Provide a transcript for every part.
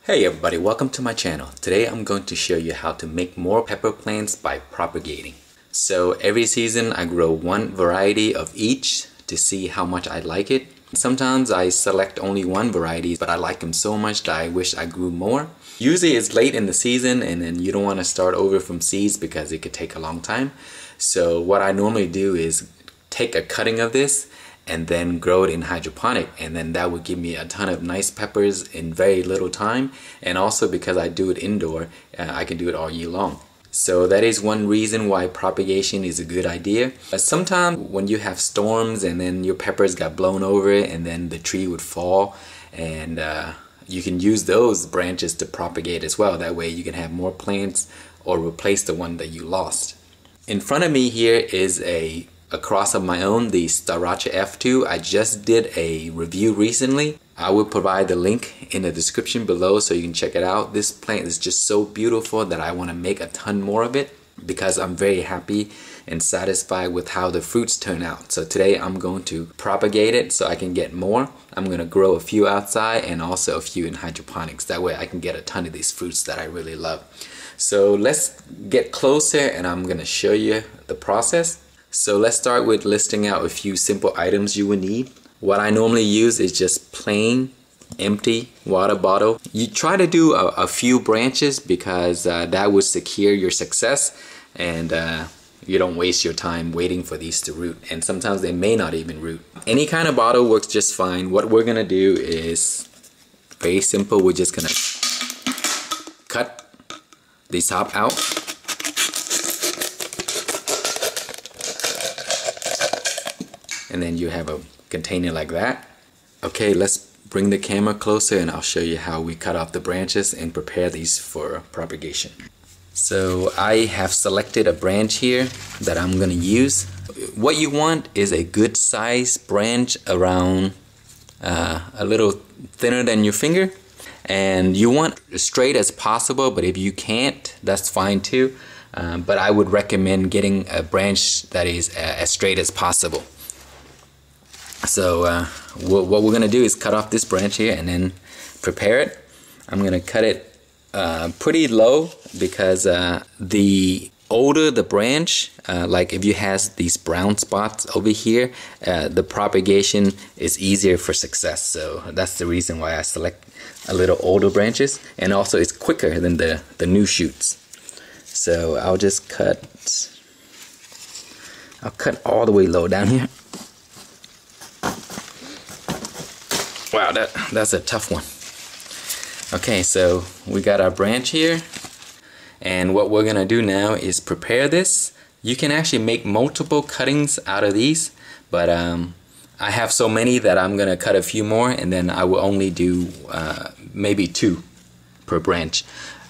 Hey everybody, welcome to my channel. Today I'm going to show you how to make more pepper plants by propagating. So every season I grow one variety of each to see how much I like it. Sometimes I select only one variety, but I like them so much that I wish I grew more. Usually it's late in the season and then you don't want to start over from seeds because it could take a long time. So what I normally do is take a cutting of this and then grow it in hydroponic, and then that would give me a ton of nice peppers in very little time. And also because I do it indoor, I can do it all year long. So that is one reason why propagation is a good idea. But sometimes when you have storms and then your peppers got blown over and then the tree would fall, and you can use those branches to propagate as well. That way you can have more plants or replace the one that you lost. In front of me here is a cross of my own, the Sriracha F2. I just did a review recently. I will provide the link in the description below so you can check it out. This plant is just so beautiful that I want to make a ton more of it because I'm very happy and satisfied with how the fruits turn out. So today I'm going to propagate it so I can get more. I'm going to grow a few outside and also a few in hydroponics. That way I can get a ton of these fruits that I really love. So let's get closer and I'm going to show you the process. So let's start with listing out a few simple items you would need. What I normally use is just plain empty water bottle. You try to do a few branches because that would secure your success, and you don't waste your time waiting for these to root, and sometimes they may not even root. Any kind of bottle works just fine. What we're gonna do is very simple. We're just gonna cut the top out. And then you have a container like that. Okay, let's bring the camera closer and I'll show you how we cut off the branches and prepare these for propagation. So I have selected a branch here that I'm gonna use. What you want is a good size branch around a little thinner than your finger, and you want as straight as possible, but if you can't, that's fine too. But I would recommend getting a branch that is as straight as possible. So what we're gonna do is cut off this branch here and then prepare it. I'm gonna cut it pretty low because the older the branch, like if you have these brown spots over here, the propagation is easier for success. So that's the reason why I select a little older branches, and also it's quicker than the new shoots. So I'll just I'll cut all the way low down here. Wow, that's a tough one. Okay, so we got our branch here, and what we're gonna do now is prepare this. You can actually make multiple cuttings out of these, but I have so many that I'm gonna cut a few more, and then I will only do maybe 2 per branch.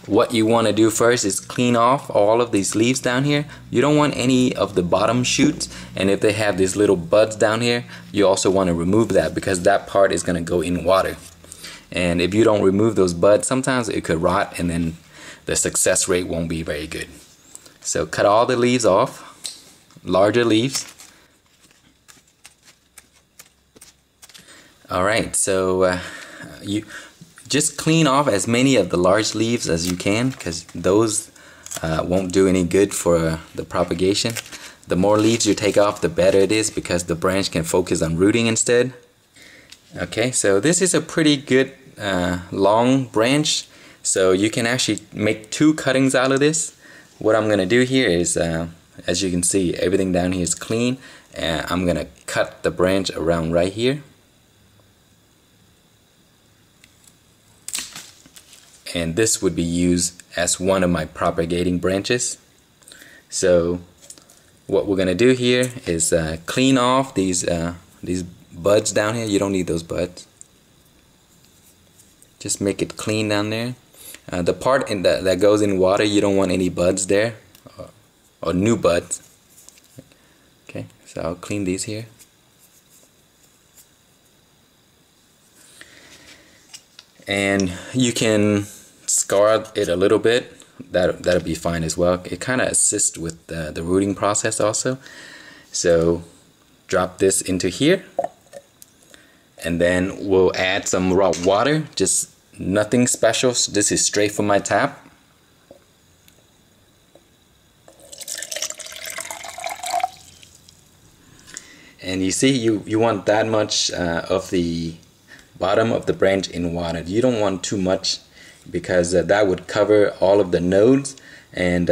What you want to do first is clean off all of these leaves down here. You don't want any of the bottom shoots, and if they have these little buds down here, you also want to remove that because that part is going to go in water. And if you don't remove those buds, sometimes it could rot and then the success rate won't be very good. So cut all the leaves off, larger leaves. Alright, so you just clean off as many of the large leaves as you can, because those won't do any good for the propagation. The more leaves you take off, the better it is, because the branch can focus on rooting instead. Okay, so this is a pretty good long branch, so you can actually make 2 cuttings out of this. What I'm gonna do here is, as you can see, everything down here is clean, and I'm gonna cut the branch around right here. And this would be used as one of my propagating branches. So what we're gonna do here is clean off these buds down here. You don't need those buds. Just make it clean down there. The part that goes in water, you don't want any buds there, or new buds. Okay, so I'll clean these here. And you can scar it a little bit. That'll be fine as well. It kind of assists with the rooting process also. So drop this into here, and then we'll add some raw water. Just Nothing special, so this is straight from my tap. And you see, you want that much of the bottom of the branch in water. You don't want too much, because that would cover all of the nodes, and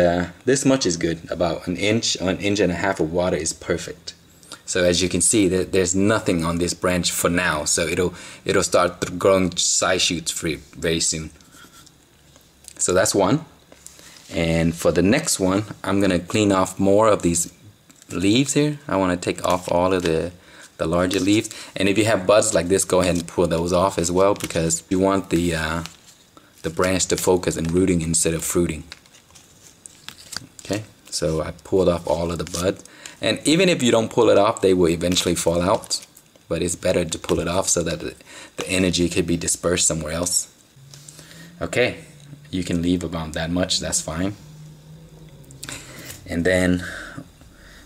this much is good. About an inch or an inch and a half of water is perfect. So as you can see, there's nothing on this branch for now, so it'll start growing side shoots very soon. So that's one. And for the next one, I'm gonna clean off more of these leaves here. I want to take off all of the larger leaves, and if you have buds like this, go ahead and pull those off as well, because you want the branch to focus in rooting instead of fruiting. Okay, so I pulled off all of the buds, and even if you don't pull it off, they will eventually fall out, but it's better to pull it off so that the energy could be dispersed somewhere else. Okay, you can leave about that much, that's fine. And then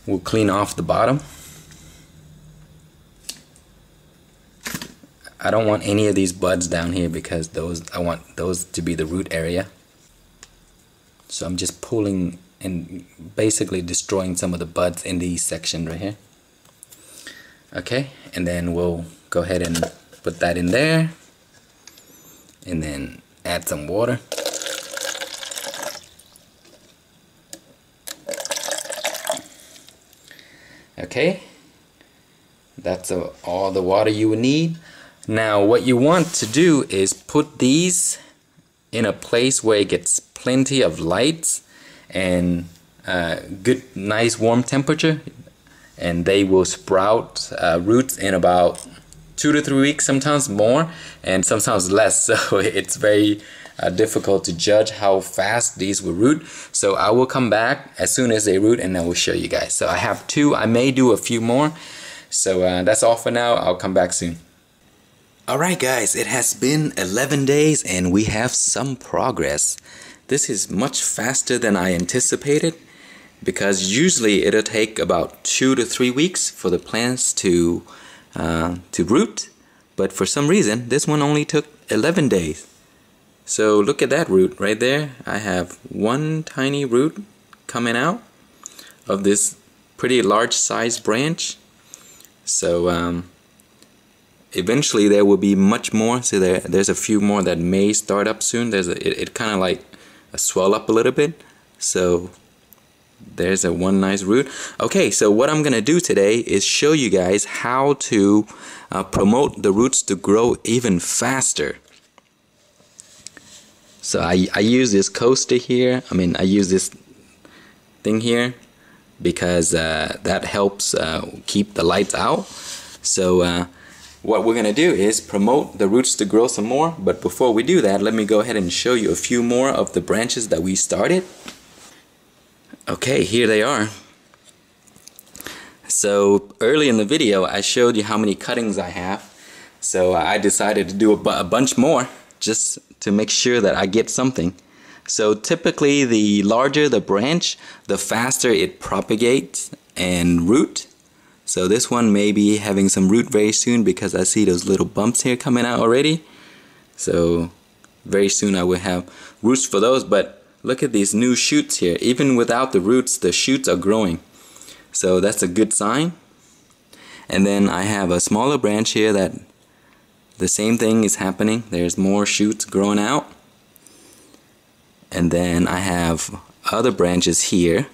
we'll clean off the bottom. I don't want any of these buds down here, because I want those to be the root area. So I'm just pulling and basically destroying some of the buds in these sections right here. Okay, and then we'll go ahead and put that in there, and then add some water. Okay, that's all the water you would need. Now what you want to do is put these in a place where it gets plenty of light and good, nice warm temperature, and they will sprout roots in about 2 to 3 weeks, sometimes more and sometimes less. So it's very difficult to judge how fast these will root. So I will come back as soon as they root, and I will show you guys. So I have 2. I may do a few more. So that's all for now. I'll come back soon. Alright guys, it has been 11 days and we have some progress. This is much faster than I anticipated, because usually it'll take about 2 to 3 weeks for the plants to root, but for some reason this one only took 11 days. So look at that root right there. I have one tiny root coming out of this pretty large size branch. So eventually there will be much more. So there's a few more that may start up soon. It kind of like swell up a little bit. So there's one nice root. Okay, so what I'm gonna do today is show you guys how to promote the roots to grow even faster. So I use this coaster here. I use this thing here because that helps keep the lights out. So what we're gonna do is promote the roots to grow some more. But before we do that, let me go ahead and show you a few more of the branches that we started. Okay, here they are. So early in the video I showed you how many cuttings I have. So I decided to do a bunch more just to make sure that I get something. So typically the larger the branch, the faster it propagates and root. So this one may be having some root very soon because I see those little bumps here coming out already. So very soon I will have roots for those. But look at these new shoots here. Even without the roots, the shoots are growing. So that's a good sign. And then I have a smaller branch here that the same thing is happening. There's more shoots growing out. And then I have other branches here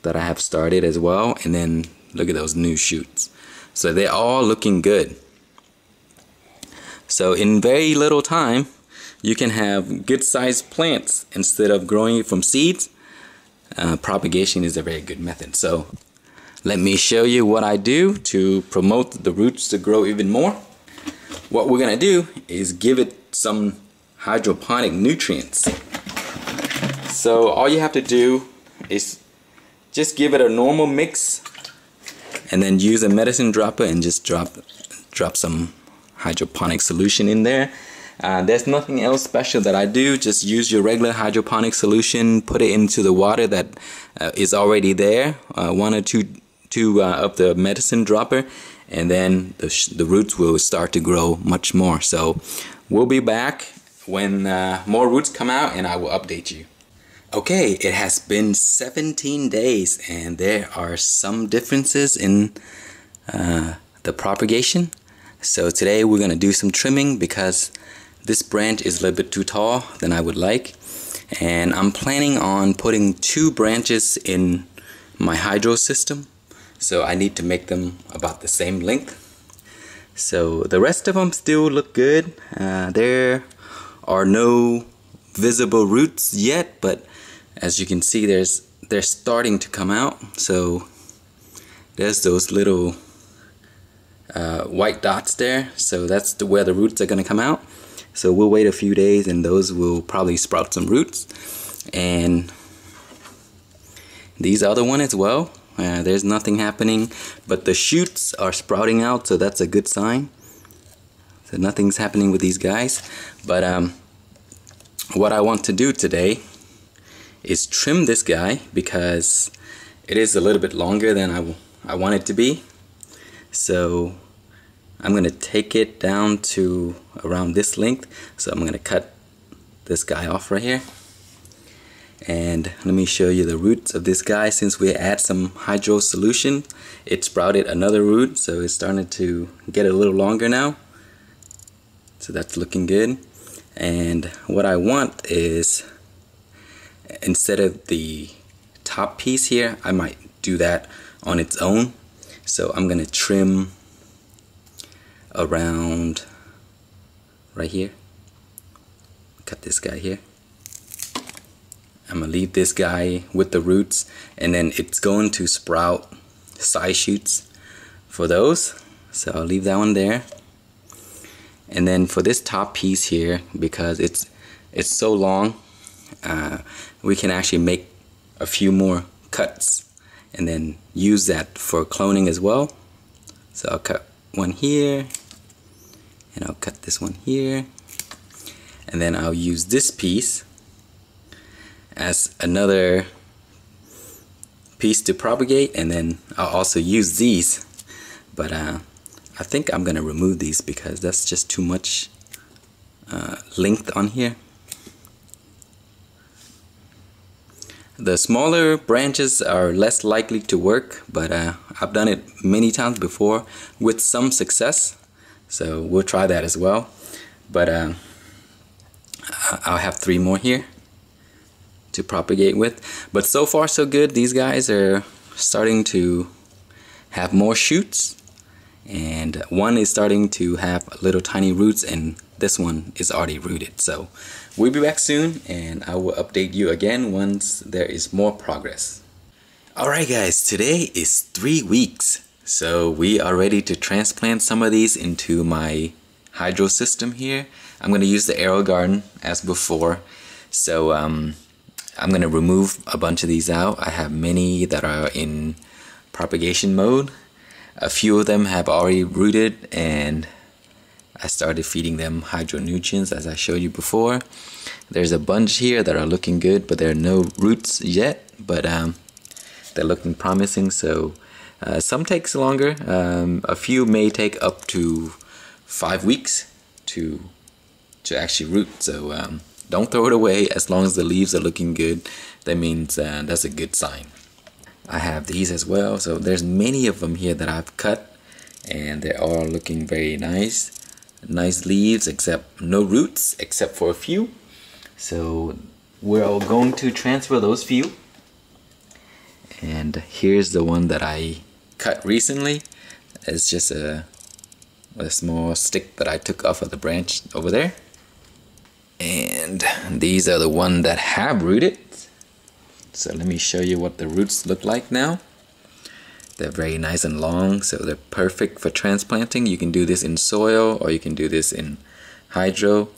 that I have started as well. And then look at those new shoots. So they're all looking good. So in very little time, you can have good sized plants instead of growing it from seeds. Propagation is a very good method. So let me show you what I do to promote the roots to grow even more. What we're gonna do is give it some hydroponic nutrients. So all you have to do is just give it a normal mix, and then use a medicine dropper and just drop some hydroponic solution in there. There's nothing else special that I do. Just use your regular hydroponic solution, put it into the water that is already there, 1 or 2 of the medicine dropper, and then the roots will start to grow much more. So we'll be back when more roots come out and I will update you. Okay, it has been 17 days and there are some differences in the propagation. So today we're going to do some trimming because this branch is a little bit too tall than I would like. And I'm planning on putting 2 branches in my hydro system. So I need to make them about the same length. So the rest of them still look good. There are no visible roots yet, but as you can see, they're starting to come out. So there's those little white dots there. So that's where the roots are going to come out. So we'll wait a few days and those will probably sprout some roots. And these other one as well. There's nothing happening, but the shoots are sprouting out, so that's a good sign. So nothing's happening with these guys. But what I want to do today is trim this guy because it is a little bit longer than I want it to be. So I'm going to take it down to around this length. So I'm going to cut this guy off right here. And let me show you the roots of this guy. Since we add some hydro solution, it sprouted another root, so it's starting to get a little longer now. So that's looking good. And what I want is, instead of the top piece here, I might do that on its own. So I'm gonna trim around right here. Cut this guy here. I'm gonna leave this guy with the roots, and then it's going to sprout side shoots for those. So I'll leave that one there. And then for this top piece here, because it's so long, we can actually make a few more cuts and then use that for cloning as well. So I'll cut one here, and I'll cut this one here, and then I'll use this piece as another piece to propagate, and then I'll also use these, but I think I'm gonna remove these because that's just too much length on here. The smaller branches are less likely to work, but I've done it many times before with some success, so we'll try that as well. But I'll have 3 more here to propagate with. But so far so good. These guys are starting to have more shoots, and one is starting to have little tiny roots, and this one is already rooted. So we'll be back soon and I will update you again once there is more progress. Alright guys, today is 3 weeks, so we are ready to transplant some of these into my hydro system here. I'm going to use the arrow garden as before. So I'm going to remove a bunch of these out. I have many that are in propagation mode. A few of them have already rooted, and I started feeding them hydronutrients as I showed you before. There's a bunch here that are looking good, but there are no roots yet, but they're looking promising. So some takes longer. A few may take up to 5 weeks to actually root. So don't throw it away. As long as the leaves are looking good, that means that's a good sign. I have these as well. So there's many of them here that I've cut, and they're all looking very nice. Nice leaves, except no roots, except for a few. So we're all going to transfer those few. And here's the one that I cut recently. It's just a small stick that I took off of the branch over there. And these are the ones that have rooted. So let me show you what the roots look like now. They're very nice and long, so they're perfect for transplanting. You can do this in soil or you can do this in hydro.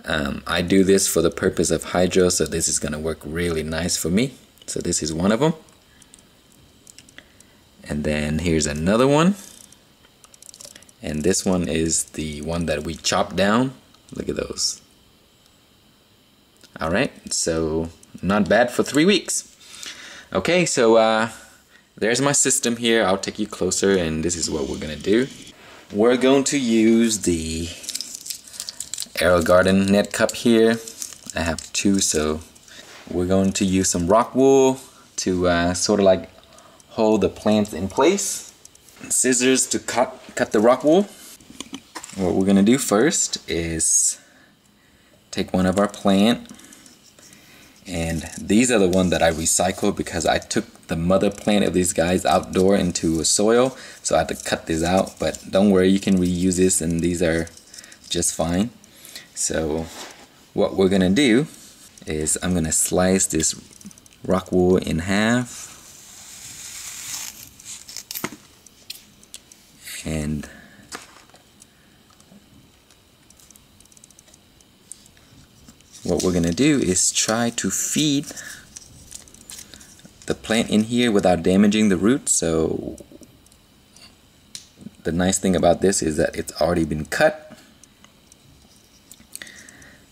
I do this for the purpose of hydro, so this is going to work really nice for me. So this is one of them. And then here's another one. And this one is the one that we chopped down. Look at those. Alright, so not bad for 3 weeks. Okay, so there's my system here. I'll take you closer, and this is what we're gonna do. We're going to use the AeroGarden net cup here. I have 2, so we're going to use some rock wool to sort of like hold the plants in place. Scissors to cut the rock wool. What we're gonna do first is take one of our plant, and these are the one that I recycled because I took the mother plant of these guys outdoor into a soil, so I had to cut this out. But don't worry, you can reuse this, and these are just fine. So what we're gonna do is I'm gonna slice this rock wool in half, and what we're gonna do is try to feed the plant in here without damaging the roots. So the nice thing about this is that it's already been cut,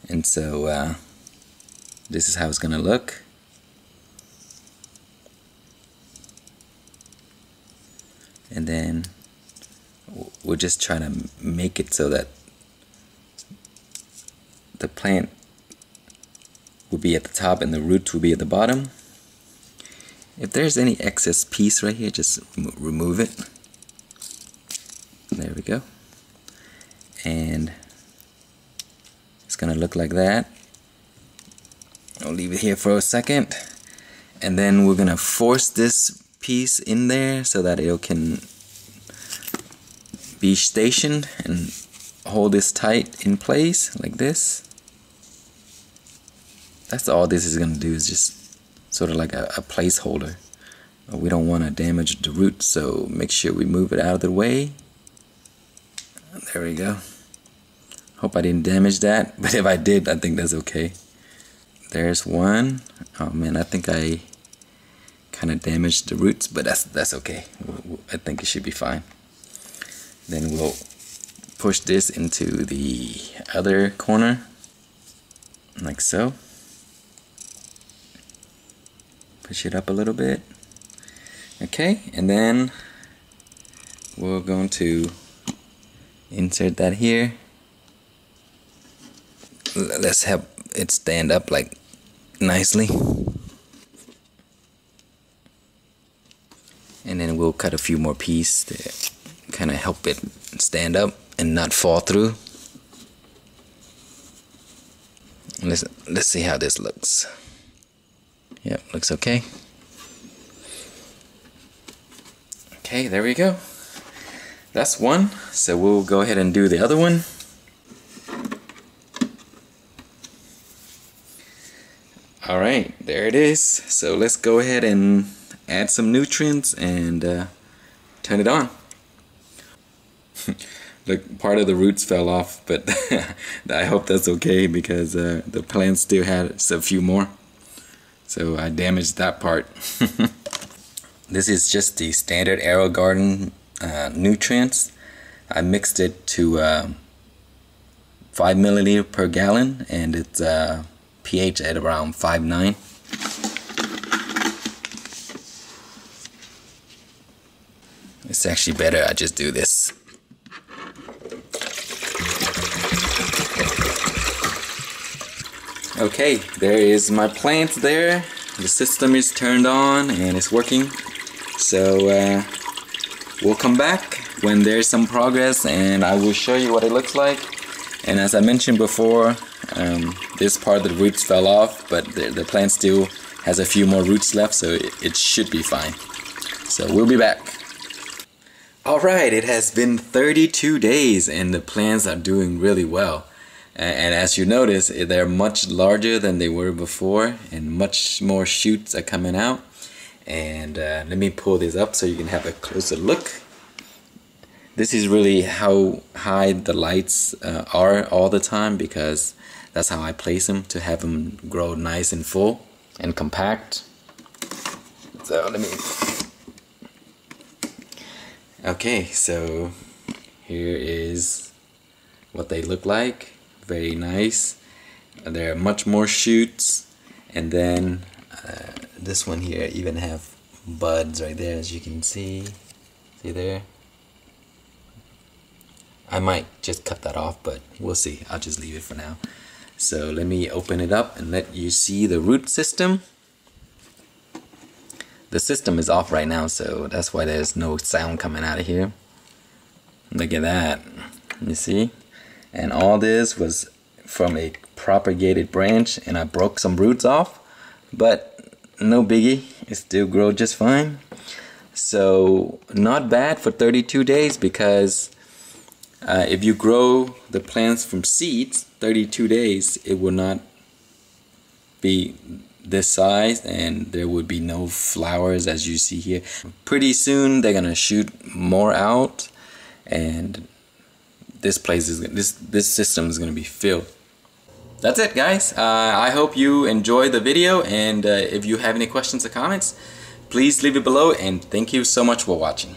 and so this is how it's gonna look. And then we're just trying to make it so that the plant will be at the top and the roots will be at the bottom. If there's any excess piece right here, just remove it. There we go. And it's gonna look like that. I'll leave it here for a second, and then we're gonna force this piece in there so that it can be stationed and hold this tight in place like this. That's all this is going to do, is just sort of like a placeholder. We don't want to damage the root, so make sure we move it out of the way. There we go. Hope I didn't damage that, but if I did, I think that's okay. There's one. Oh man, I think I kind of damaged the roots, but that's okay. I think it should be fine. Then we'll push this into the other corner, like so. Push it up a little bit. Okay, and then we're going to insert that here. Let's have it stand up like nicely. And then we'll cut a few more pieces to kind of help it stand up and not fall through. Let's see how this looks. Yep, looks okay. Okay, there we go. That's one. So we'll go ahead and do the other one. Alright, there it is. So let's go ahead and add some nutrients and turn it on. Look, part of the roots fell off, but I hope that's okay because the plant still had a few more. So I damaged that part. This is just the standard AeroGarden nutrients. I mixed it to 5 milliliter per gallon, and it's pH at around 5.9. It's actually better I just do this. Okay, there is my plant there. The system is turned on and it's working. So we'll come back when there's some progress and I will show you what it looks like. And as I mentioned before, this part of the roots fell off, but the plant still has a few more roots left, so it should be fine. So we'll be back. Alright, it has been 32 days and the plants are doing really well. And as you notice, they're much larger than they were before, and much more shoots are coming out. And let me pull this up so you can have a closer look. This is really how high the lights are all the time, because that's how I place them, to have them grow nice and full and compact. So let me... Okay, so here is what they look like. Very nice. There are much more shoots, and then this one here even have buds right there, as you can see. See there? I might just cut that off, but we'll see. I'll just leave it for now. So let me open it up and let you see the root system. The system is off right now, so that's why there's no sound coming out of here. Look at that. You see? And all this was from a propagated branch, and I broke some roots off, but no biggie. It still grows just fine. So not bad for 32 days, because if you grow the plants from seeds, 32 days, it will not be this size, and there would be no flowers as you see here. Pretty soon they're gonna shoot more out, and this place is this system is gonna be filled. That's it, guys. I hope you enjoyed the video, and if you have any questions or comments, please leave it below, and thank you so much for watching.